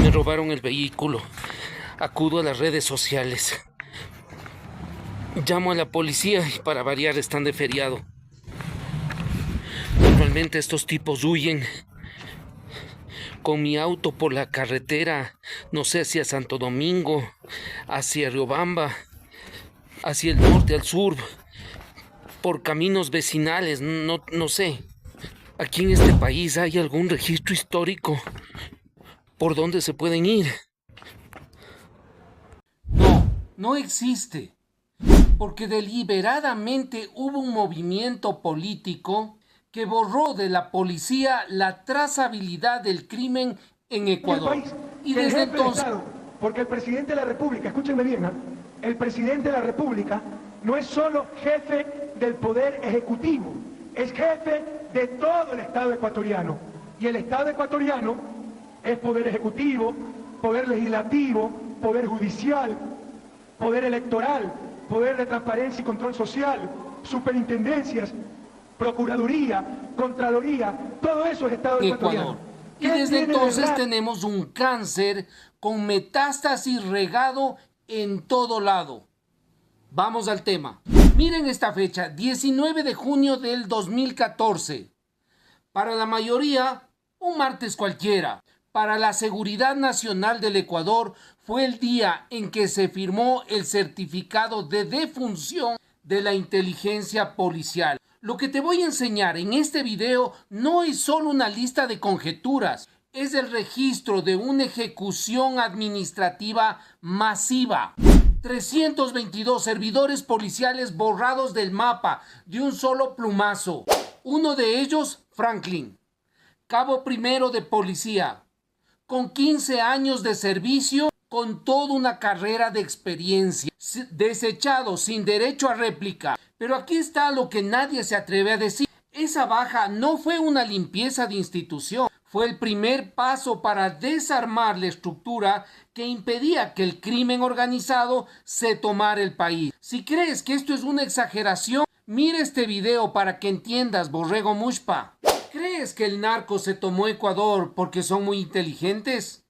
Me robaron el vehículo. Acudo a las redes sociales. Llamo a la policía y para variar están de feriado. Normalmente estos tipos huyen con mi auto por la carretera, no sé, hacia Santo Domingo, hacia Riobamba, hacia el norte, al sur, por caminos vecinales, no sé. Aquí en este país hay algún registro histórico por donde se pueden ir. No existe, porque deliberadamente hubo un movimiento político que borró de la policía la trazabilidad del crimen en Ecuador. Y desde entonces... Porque el presidente de la República, escúchenme bien, ¿eh? El presidente de la República no es solo jefe del Poder Ejecutivo, es jefe de todo el Estado ecuatoriano. Y el Estado ecuatoriano es Poder Ejecutivo, Poder Legislativo, Poder Judicial, Poder Electoral, Poder de Transparencia y Control Social, Superintendencias, Procuraduría, Contraloría, todo eso es Estado ecuatoriano. Y desde entonces tenemos un cáncer con metástasis regado en todo lado. Vamos al tema. Miren esta fecha, 19 de junio del 2014. Para la mayoría, un martes cualquiera. Para la seguridad nacional del Ecuador fue el día en que se firmó el certificado de defunción de la inteligencia policial. Lo que te voy a enseñar en este video no es solo una lista de conjeturas, es el registro de una ejecución administrativa masiva. 322 servidores policiales borrados del mapa de un solo plumazo. Uno de ellos, Franklin, cabo primero de policía, con 15 años de servicio, con toda una carrera de experiencia, desechado sin derecho a réplica. Pero aquí está lo que nadie se atreve a decir. Esa baja no fue una limpieza de institución, fue el primer paso para desarmar la estructura que impedía que el crimen organizado se tomara el país. Si crees que esto es una exageración, mira este video para que entiendas, Borrego Mushpa. ¿Crees que el narco se tomó Ecuador porque son muy inteligentes?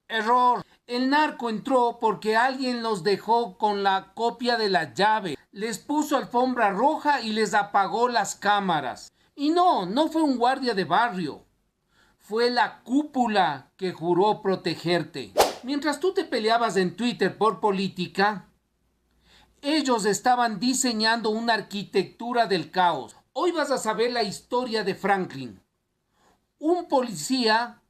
Error. El narco entró porque alguien los dejó con la copia de la llave, les puso alfombra roja y les apagó las cámaras. Y no fue un guardia de barrio. Fue la cúpula que juró protegerte. Mientras tú te peleabas en Twitter por política, ellos estaban diseñando una arquitectura del caos. Hoy vas a saber la historia de Franklin, un policía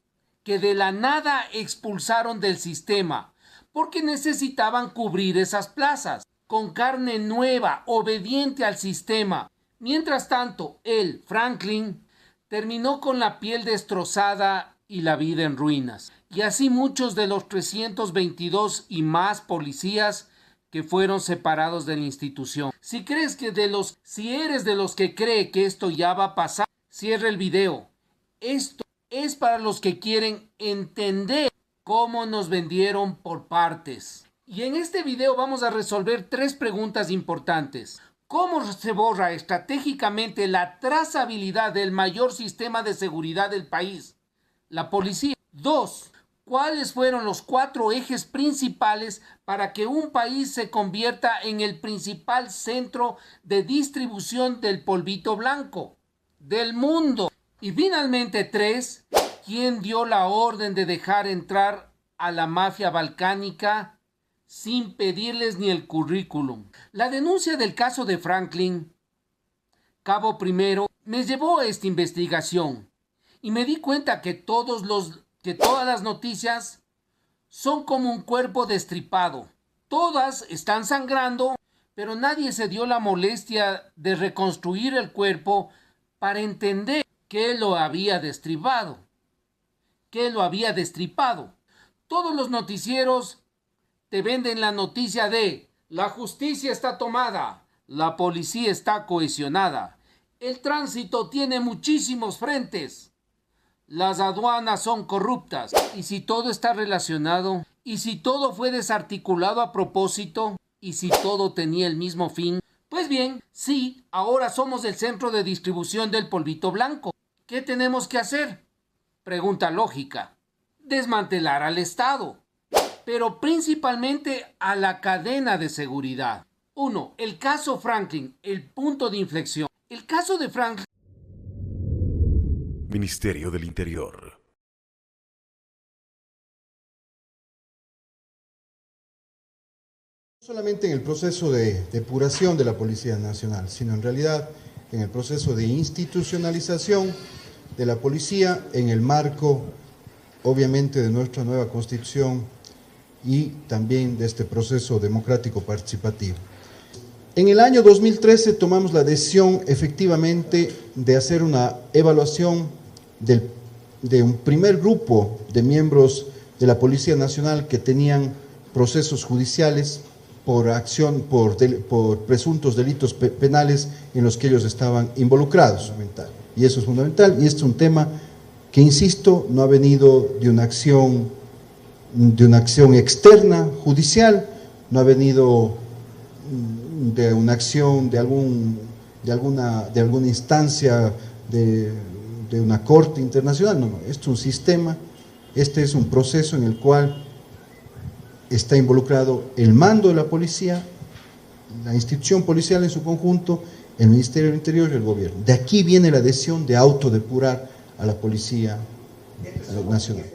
que de la nada expulsaron del sistema porque necesitaban cubrir esas plazas con carne nueva, obediente al sistema. Mientras tanto, él, Franklin, terminó con la piel destrozada y la vida en ruinas. Y así muchos de los 322 y más policías que fueron separados de la institución. Si eres de los que cree que esto ya va a pasar, cierra el video. Esto es para los que quieren entender cómo nos vendieron por partes. Y en este video vamos a resolver 3 preguntas importantes. ¿Cómo se borra estratégicamente la trazabilidad del mayor sistema de seguridad del país, la policía? 2. ¿Cuáles fueron los 4 ejes principales para que un país se convierta en el principal centro de distribución del polvito blanco del mundo? Y finalmente 3, ¿quién dio la orden de dejar entrar a la mafia balcánica sin pedirles ni el currículum? La denuncia del caso de Franklin, cabo primero, me llevó a esta investigación y me di cuenta que todas las noticias son como un cuerpo destripado. Todas están sangrando, pero nadie se dio la molestia de reconstruir el cuerpo para entender que lo había destripado. Todos los noticieros te venden la noticia de la justicia está tomada, la policía está cohesionada, el tránsito tiene muchísimos frentes, las aduanas son corruptas. Y si todo está relacionado, y si todo fue desarticulado a propósito, y si todo tenía el mismo fin, pues bien, sí, ahora somos el centro de distribución del polvito blanco. ¿Qué tenemos que hacer? Pregunta lógica. desmantelar al Estado, pero principalmente a la cadena de seguridad. 1. El caso Franklin, el punto de inflexión. El caso de Franklin. Ministerio del Interior. No solamente en el proceso de depuración de la Policía Nacional, sino en realidad en el proceso de institucionalización de la policía en el marco, obviamente, de nuestra nueva Constitución y también de este proceso democrático participativo. En el año 2013 tomamos la decisión efectivamente de hacer una evaluación de un primer grupo de miembros de la Policía Nacional que tenían procesos judiciales por presuntos delitos penales en los que ellos estaban involucrados. Y eso es fundamental, y este es un tema que, insisto, no ha venido de una acción externa, judicial, no ha venido de una acción de alguna instancia de una corte internacional. No, esto es un sistema, este es un proceso en el cual está involucrado el mando de la policía, la institución policial en su conjunto, el Ministerio del Interior y el gobierno. De aquí viene la decisión de autodepurar a la Policía Nacional.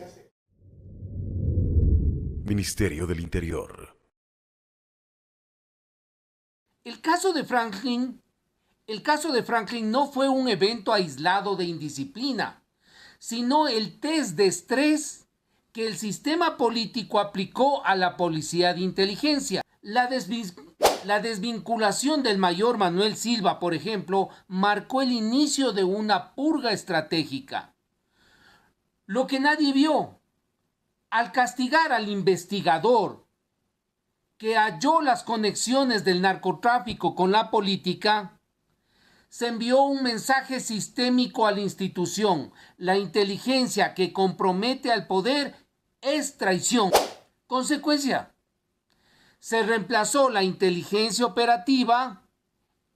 Ministerio del Interior. El caso de Franklin no fue un evento aislado de indisciplina, sino el test de estrés que el sistema político aplicó a la policía de inteligencia. La desvinculación del mayor Manuel Silva, por ejemplo, marcó el inicio de una purga estratégica. Lo que nadie vio, al castigar al investigador que halló las conexiones del narcotráfico con la política, se envió un mensaje sistémico a la institución. La inteligencia que compromete al poder es traición. Consecuencia, se reemplazó la inteligencia operativa,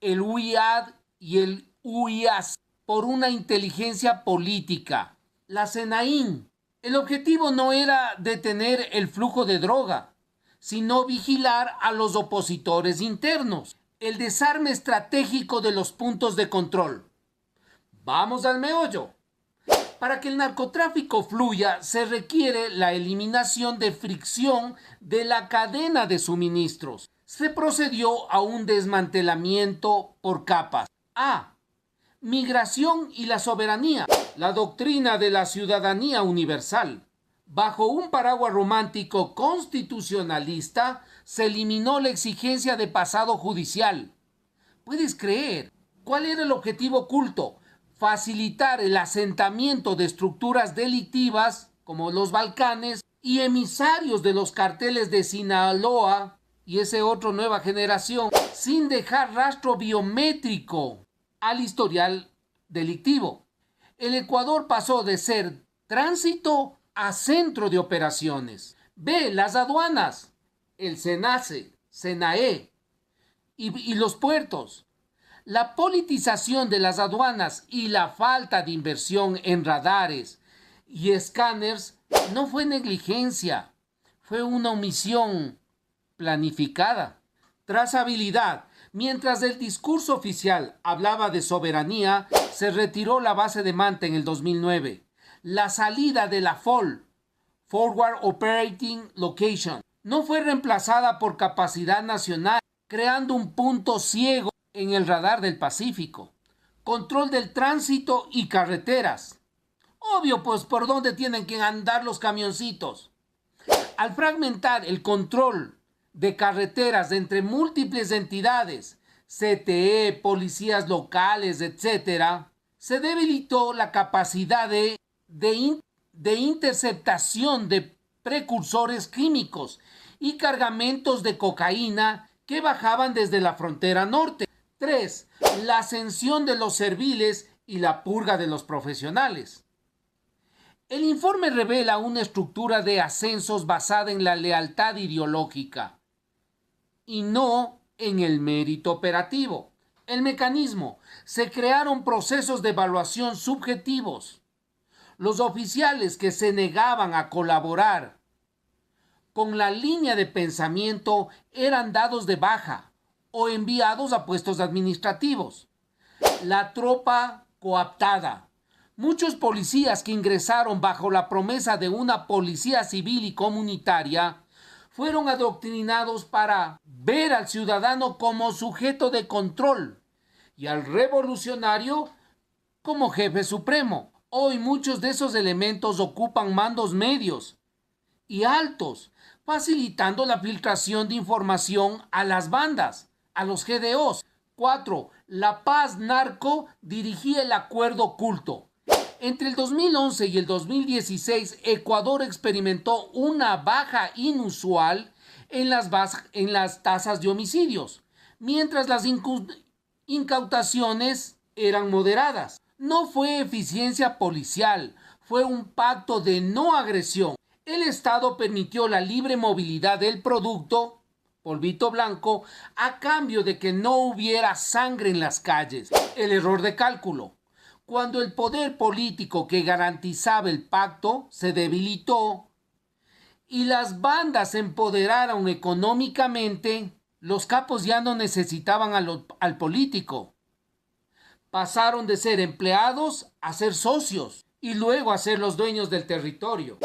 el UIAD y el UIAS, por una inteligencia política, la SENAIN. El objetivo no era detener el flujo de droga, sino vigilar a los opositores internos. El desarme estratégico de los puntos de control. Vamos al meollo. Para que el narcotráfico fluya, se requiere la eliminación de fricción de la cadena de suministros. Se procedió a un desmantelamiento por capas. A. Migración y la soberanía. La doctrina de la ciudadanía universal. Bajo un paraguas romántico constitucionalista, se eliminó la exigencia de pasado judicial. ¿Puedes creer? ¿Cuál era el objetivo oculto? Facilitar el asentamiento de estructuras delictivas como los Balcanes y emisarios de los carteles de Sinaloa y ese otro nueva generación, sin dejar rastro biométrico al historial delictivo. El Ecuador pasó de ser tránsito a centro de operaciones. B. Las aduanas, el SENACE, SENAE y los puertos. La politización de las aduanas y la falta de inversión en radares y escáneres no fue negligencia, fue una omisión planificada. Trazabilidad. Mientras el discurso oficial hablaba de soberanía, se retiró la base de Manta en el 2009. La salida de la FOL, Forward Operating Location, no fue reemplazada por capacidad nacional, creando un punto ciego en el radar del Pacífico. Control del tránsito y carreteras. Obvio, pues, por dónde tienen que andar los camioncitos. Al fragmentar el control de carreteras entre múltiples entidades, CTE, policías locales, etc., se debilitó la capacidad de interceptación de precursores químicos y cargamentos de cocaína que bajaban desde la frontera norte. 3. La ascensión de los serviles y la purga de los profesionales. El informe revela una estructura de ascensos basada en la lealtad ideológica y no en el mérito operativo. El mecanismo: se crearon procesos de evaluación subjetivos. Los oficiales que se negaban a colaborar con la línea de pensamiento eran dados de baja o enviados a puestos administrativos. La tropa coaptada. Muchos policías que ingresaron bajo la promesa de una policía civil y comunitaria fueron adoctrinados para ver al ciudadano como sujeto de control y al revolucionario como jefe supremo. Hoy muchos de esos elementos ocupan mandos medios y altos, facilitando la filtración de información a las bandas, a los GDOs. 4. La Paz Narco dirigía el acuerdo oculto. Entre el 2011 y el 2016, Ecuador experimentó una baja inusual en las tasas de homicidios, mientras las incautaciones eran moderadas. No fue eficiencia policial, fue un pacto de no agresión. El Estado permitió la libre movilidad del producto, polvito blanco, a cambio de que no hubiera sangre en las calles. El error de cálculo. Cuando el poder político que garantizaba el pacto se debilitó y las bandas se empoderaron económicamente, los capos ya no necesitaban al político. Pasaron de ser empleados a ser socios y luego a ser los dueños del territorio.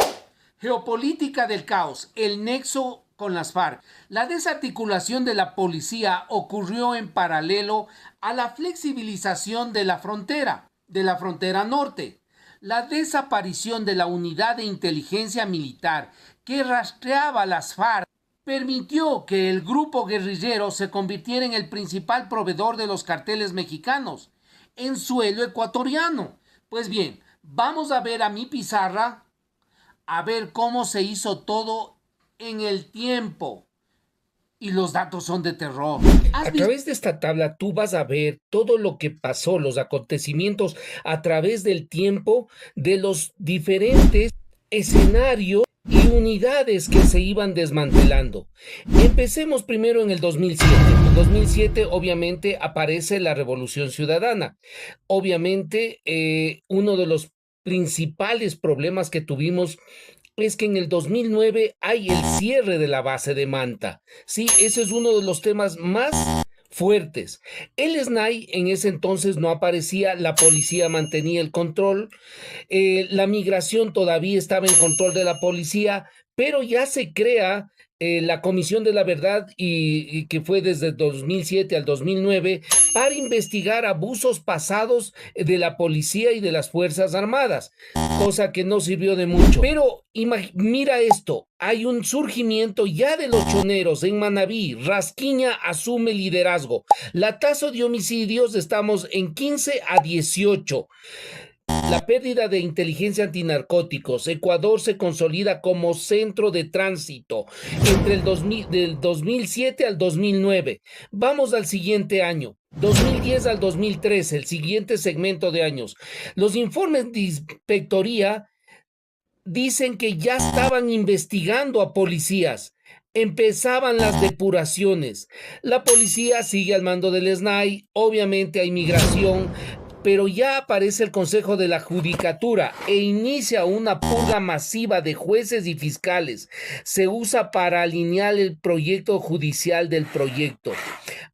Geopolítica del caos, el nexo con las FARC. La desarticulación de la policía ocurrió en paralelo a la flexibilización de la frontera norte. La desaparición de la unidad de inteligencia militar que rastreaba a las FARC permitió que el grupo guerrillero se convirtiera en el principal proveedor de los carteles mexicanos en suelo ecuatoriano. Pues bien, vamos a ver a mi pizarra a ver cómo se hizo todo en el tiempo. Y los datos son de terror. A través de esta tabla tú vas a ver todo lo que pasó, los acontecimientos a través del tiempo de los diferentes escenarios y unidades que se iban desmantelando. Empecemos primero en el 2007. En el 2007 obviamente aparece la Revolución Ciudadana. Obviamente uno de los principales problemas que tuvimos es que en el 2009 hay el cierre de la base de Manta. Sí, ese es uno de los temas más fuertes. El SNAI en ese entonces no aparecía, la policía mantenía el control, la migración todavía estaba en control de la policía, pero ya se crea la Comisión de la Verdad y que fue desde el 2007 al 2009 para investigar abusos pasados de la policía y de las Fuerzas Armadas, cosa que no sirvió de mucho. Pero mira esto, hay un surgimiento ya de los choneros en Manabí. Rasquiña asume liderazgo. La tasa de homicidios estamos en 15 a 18. La pérdida de inteligencia antinarcóticos. Ecuador se consolida como centro de tránsito entre del 2007 al 2009. Vamos al siguiente año, 2010 al 2013, el siguiente segmento de años. Los informes de inspectoría dicen que ya estaban investigando a policías. Empezaban las depuraciones. La policía sigue al mando del SNAI. Obviamente hay migración, pero ya aparece el Consejo de la Judicatura e inicia una purga masiva de jueces y fiscales. Se usa para alinear el proyecto judicial del proyecto.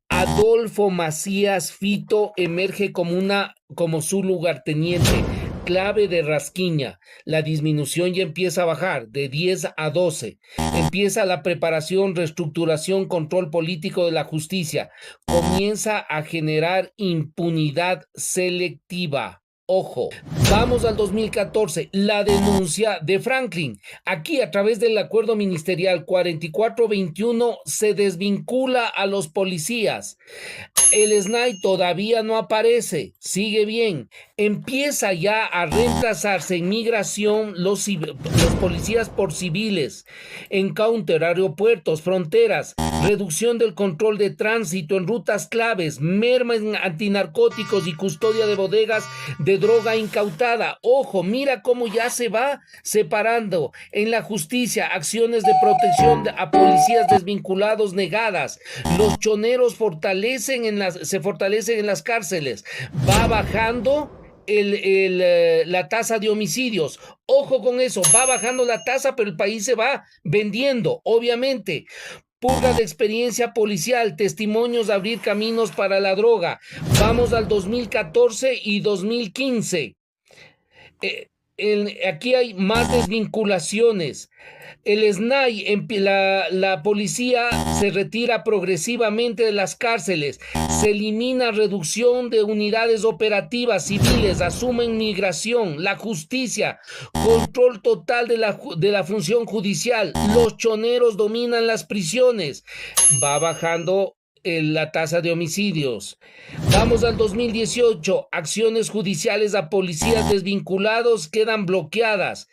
Adolfo Macías Fito emerge como su lugarteniente, clave de Rasquiña. La disminución ya empieza a bajar de 10 a 12. Empieza la preparación, reestructuración, control político de la justicia. Comienza a generar impunidad selectiva. Ojo, vamos al 2014, la denuncia de Franklin. Aquí, a través del acuerdo ministerial 4421, se desvincula a los policías. El SNAI todavía no aparece, sigue bien. Empieza ya a reemplazarse en migración los policías por civiles, encounter, aeropuertos, fronteras, reducción del control de tránsito en rutas claves, merma en antinarcóticos y custodia de bodegas de droga incautada. Ojo, mira cómo ya se va separando en la justicia, acciones de protección a policías desvinculados negadas. Los choneros se fortalecen en las cárceles. Va bajando la tasa de homicidios. Ojo con eso, va bajando la tasa, pero el país se va vendiendo, obviamente. Purga de experiencia policial, testimonios de abrir caminos para la droga. Vamos al 2014 y 2015. Aquí hay más desvinculaciones. El SNAI, la policía se retira progresivamente de las cárceles, se elimina reducción de unidades operativas civiles, asumen migración, la justicia, control total de la función judicial, los choneros dominan las prisiones, va bajando la tasa de homicidios. Vamos al 2018, acciones judiciales a policías desvinculados quedan bloqueadas.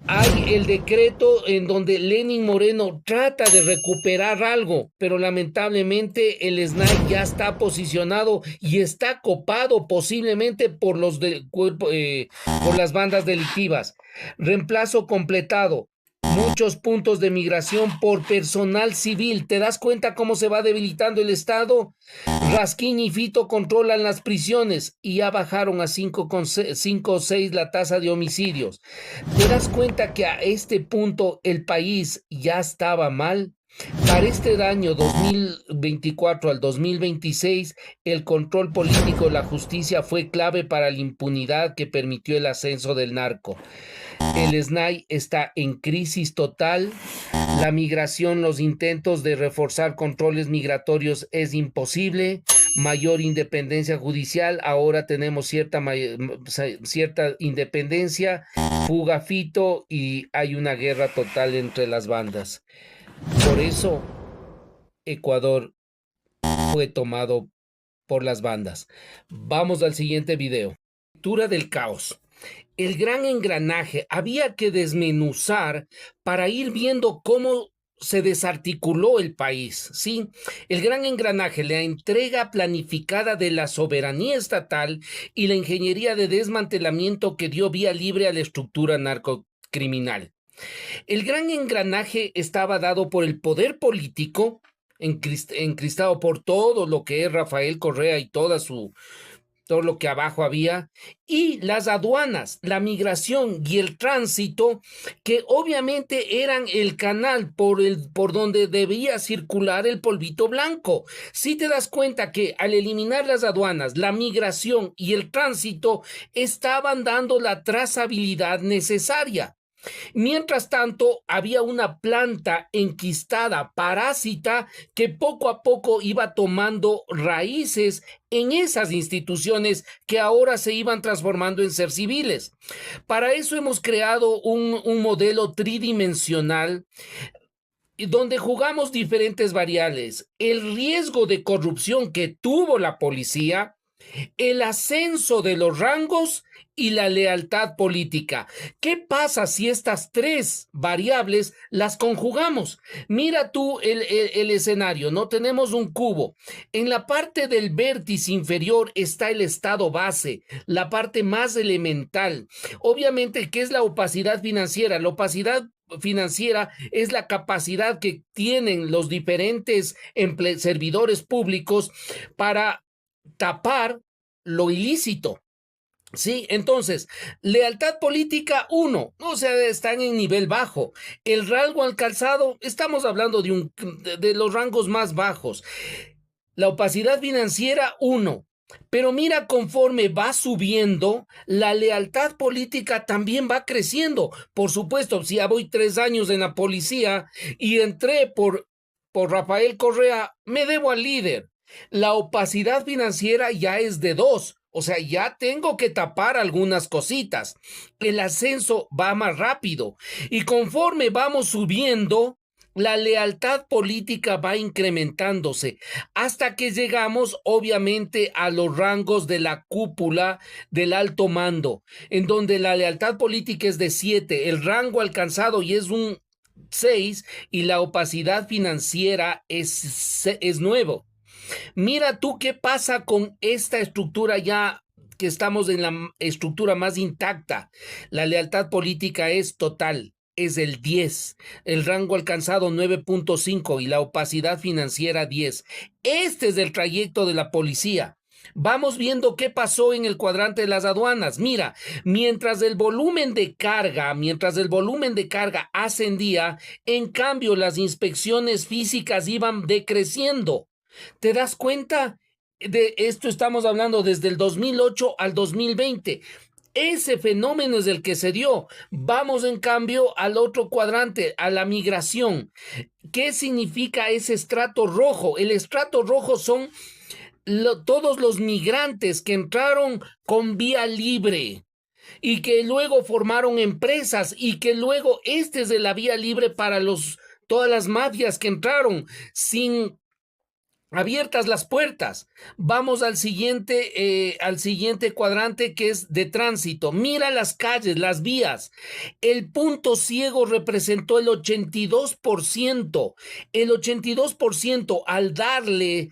Hay el decreto en donde Lenín Moreno trata de recuperar algo, pero lamentablemente el SNAI ya está posicionado y está copado posiblemente por por las bandas delictivas. Reemplazo completado. Muchos puntos de migración por personal civil. ¿Te das cuenta cómo se va debilitando el Estado? Raskin y Fito controlan las prisiones y ya bajaron a 5 o 6 la tasa de homicidios. ¿Te das cuenta que a este punto el país ya estaba mal? Para este año 2024 al 2026, el control político de la justicia fue clave para la impunidad que permitió el ascenso del narco. El SNAI está en crisis total. La migración, los intentos de reforzar controles migratorios es imposible. Mayor independencia judicial. Ahora tenemos cierta independencia. Fuga Fito y hay una guerra total entre las bandas. Por eso Ecuador fue tomado por las bandas. Vamos al siguiente video. Lectura del caos. El gran engranaje había que desmenuzar para ir viendo cómo se desarticuló el país, ¿sí? El gran engranaje, la entrega planificada de la soberanía estatal y la ingeniería de desmantelamiento que dio vía libre a la estructura narcocriminal. El gran engranaje estaba dado por el poder político, encristado por todo lo que es Rafael Correa y todo lo que abajo había, y las aduanas, la migración y el tránsito, que obviamente eran el canal por donde debía circular el polvito blanco. Si te das cuenta que al eliminar las aduanas, la migración y el tránsito estaban dando la trazabilidad necesaria. Mientras tanto, había una planta enquistada, parásita, que poco a poco iba tomando raíces en esas instituciones que ahora se iban transformando en ser civiles. Para eso hemos creado un modelo tridimensional donde jugamos diferentes variables. El riesgo de corrupción que tuvo la policía, el ascenso de los rangos y la lealtad política. ¿Qué pasa si estas tres variables las conjugamos? Mira tú el escenario, ¿no? Tenemos un cubo. En la parte del vértice inferior está el estado base, la parte más elemental. Obviamente, ¿qué es la opacidad financiera? La opacidad financiera es la capacidad que tienen los diferentes servidores públicos para tapar lo ilícito. Sí, entonces, lealtad política 1, o sea, están en nivel bajo. El rango alcanzado, estamos hablando de los rangos más bajos. La opacidad financiera 1. Pero mira, conforme va subiendo, la lealtad política también va creciendo. Por supuesto, si ya voy 3 años en la policía y entré por Rafael Correa, me debo al líder. La opacidad financiera ya es de 2. O sea, ya tengo que tapar algunas cositas. El ascenso va más rápido. Y conforme vamos subiendo, la lealtad política va incrementándose hasta que llegamos, obviamente, a los rangos de la cúpula del alto mando, en donde la lealtad política es de 7, el rango alcanzado y es un 6 y la opacidad financiera es 9. Mira tú qué pasa con esta estructura ya que estamos en la estructura más intacta. La lealtad política es total, es el 10, el rango alcanzado 9.5 y la opacidad financiera 10. Este es el trayecto de la policía. Vamos viendo qué pasó en el cuadrante de las aduanas. Mira, mientras el volumen de carga ascendía, en cambio las inspecciones físicas iban decreciendo. ¿Te das cuenta? De esto estamos hablando desde el 2008 al 2020. Ese fenómeno es el que se dio. Vamos en cambio al otro cuadrante, a la migración. ¿Qué significa ese estrato rojo? El estrato rojo son todos los migrantes que entraron con vía libre y que luego formaron empresas y que luego este es de la vía libre para todas las mafias que entraron sin abiertas las puertas. Vamos al siguiente cuadrante, que es de tránsito. Mira las calles, las vías. El punto ciego representó el 82%. El 82% al darle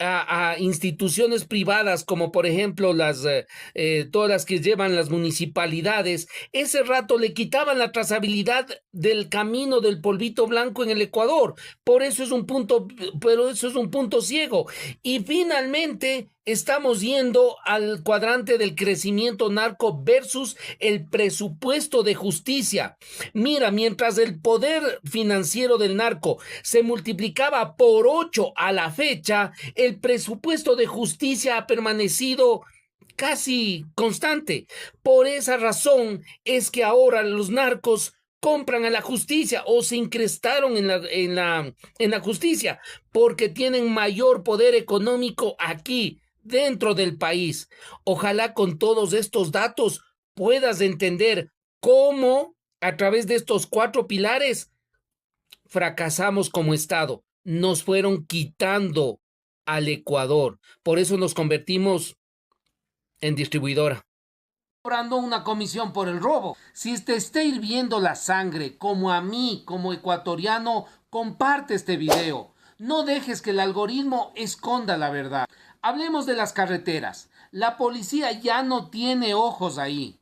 a instituciones privadas como por ejemplo todas las que llevan las municipalidades, ese rato le quitaban la trazabilidad del camino del polvito blanco en el Ecuador. Pero eso es un punto ciego. Y finalmente estamos yendo al cuadrante del crecimiento narco versus el presupuesto de justicia. Mira, mientras el poder financiero del narco se multiplicaba por 8 a la fecha, el presupuesto de justicia ha permanecido casi constante. Por esa razón es que ahora los narcos compran a la justicia o se increstaron en la justicia porque tienen mayor poder económico aquí dentro del país. Ojalá con todos estos datos puedas entender cómo a través de estos 4 pilares fracasamos como Estado. Nos fueron quitando al Ecuador. Por eso nos convertimos en distribuidora. Cobrando una comisión por el robo. Si te está hirviendo la sangre, como a mí, como ecuatoriano, comparte este video. No dejes que el algoritmo esconda la verdad. Hablemos de las carreteras. La policía ya no tiene ojos ahí.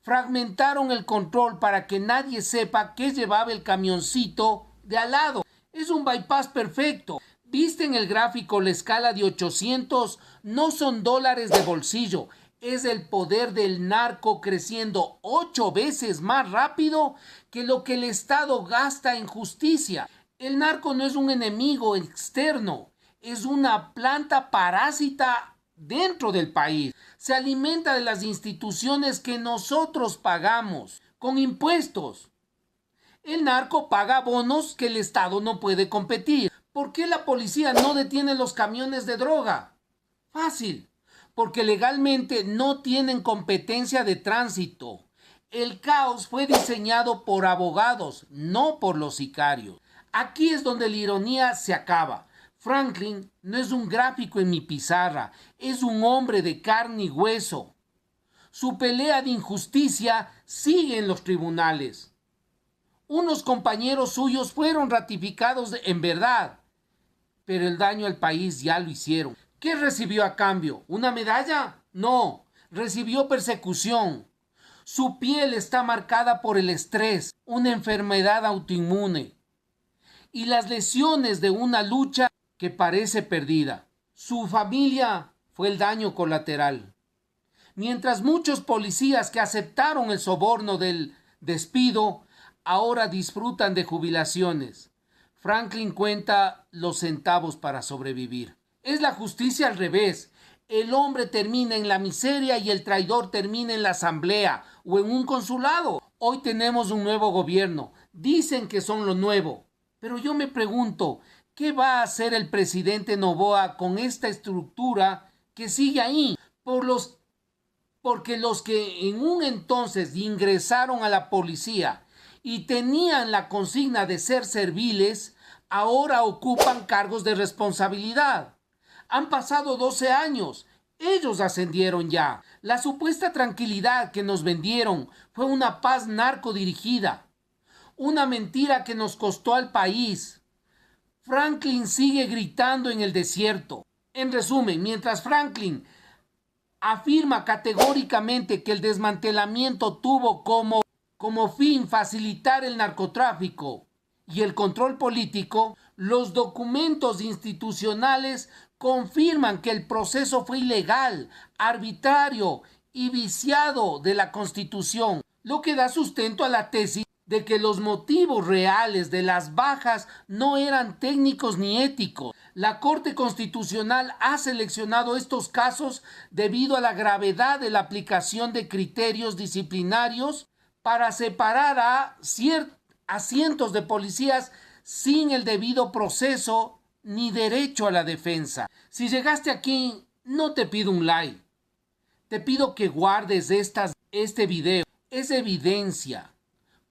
Fragmentaron el control para que nadie sepa qué llevaba el camioncito de al lado. Es un bypass perfecto. ¿Viste en el gráfico la escala de 800? No son dólares de bolsillo. Es el poder del narco creciendo 8 veces más rápido que lo que el Estado gasta en justicia. El narco no es un enemigo externo, es una planta parásita dentro del país. Se alimenta de las instituciones que nosotros pagamos con impuestos. El narco paga bonos que el Estado no puede competir. ¿Por qué la policía no detiene los camiones de droga? Fácil. Porque legalmente no tienen competencia de tránsito. El caos fue diseñado por abogados, no por los sicarios. Aquí es donde la ironía se acaba. Franklin no es un gráfico en mi pizarra, es un hombre de carne y hueso. Su pelea de injusticia sigue en los tribunales. Unos compañeros suyos fueron ratificados en verdad, pero el daño al país ya lo hicieron. ¿Qué recibió a cambio? ¿Una medalla? No, recibió persecución. Su piel está marcada por el estrés, una enfermedad autoinmune y las lesiones de una lucha que parece perdida. Su familia fue el daño colateral. Mientras muchos policías que aceptaron el soborno del despido ahora disfrutan de jubilaciones, Franklin cuenta los centavos para sobrevivir. Es la justicia al revés. El hombre termina en la miseria y el traidor termina en la asamblea o en un consulado. Hoy tenemos un nuevo gobierno. Dicen que son lo nuevo. Pero yo me pregunto, ¿qué va a hacer el presidente Noboa con esta estructura que sigue ahí? Porque los que en un entonces ingresaron a la policía y tenían la consigna de ser serviles, ahora ocupan cargos de responsabilidad. Han pasado 12 años. Ellos ascendieron ya. La supuesta tranquilidad que nos vendieron fue una paz narcodirigida. Una mentira que nos costó al país. Franklin sigue gritando en el desierto. En resumen, mientras Franklin afirma categóricamente que el desmantelamiento tuvo como fin facilitar el narcotráfico y el control político, los documentos institucionales confirman que el proceso fue ilegal, arbitrario y viciado de la Constitución, lo que da sustento a la tesis de que los motivos reales de las bajas no eran técnicos ni éticos. La Corte Constitucional ha seleccionado estos casos debido a la gravedad de la aplicación de criterios disciplinarios para separar a cientos de policías sin el debido proceso ni derecho a la defensa. Si llegaste aquí, no te pido un like. Te pido que guardes este video. Es evidencia.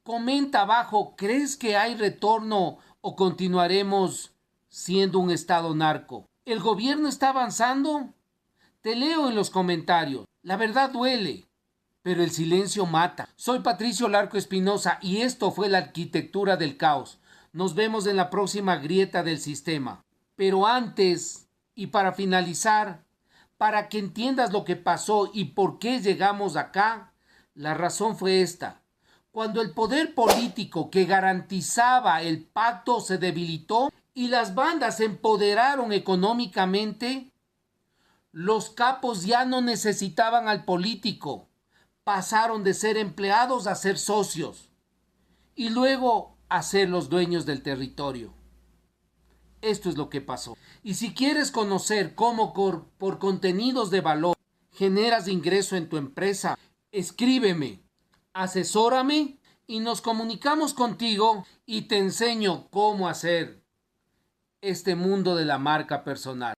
Comenta abajo, ¿crees que hay retorno o continuaremos siendo un estado narco? ¿El gobierno está avanzando? Te leo en los comentarios. La verdad duele, pero el silencio mata. Soy Patricio Larco Espinosa y esto fue La Arquitectura del Caos. Nos vemos en la próxima grieta del sistema. Pero antes, y para finalizar, para que entiendas lo que pasó y por qué llegamos acá, la razón fue esta. Cuando el poder político que garantizaba el pacto se debilitó y las bandas se empoderaron económicamente, los capos ya no necesitaban al político. Pasaron de ser empleados a ser socios y luego a ser los dueños del territorio. Esto es lo que pasó. Y si quieres conocer cómo por contenidos de valor generas ingreso en tu empresa, escríbeme, asesórame y nos comunicamos contigo y te enseño cómo hacer este mundo de la marca personal.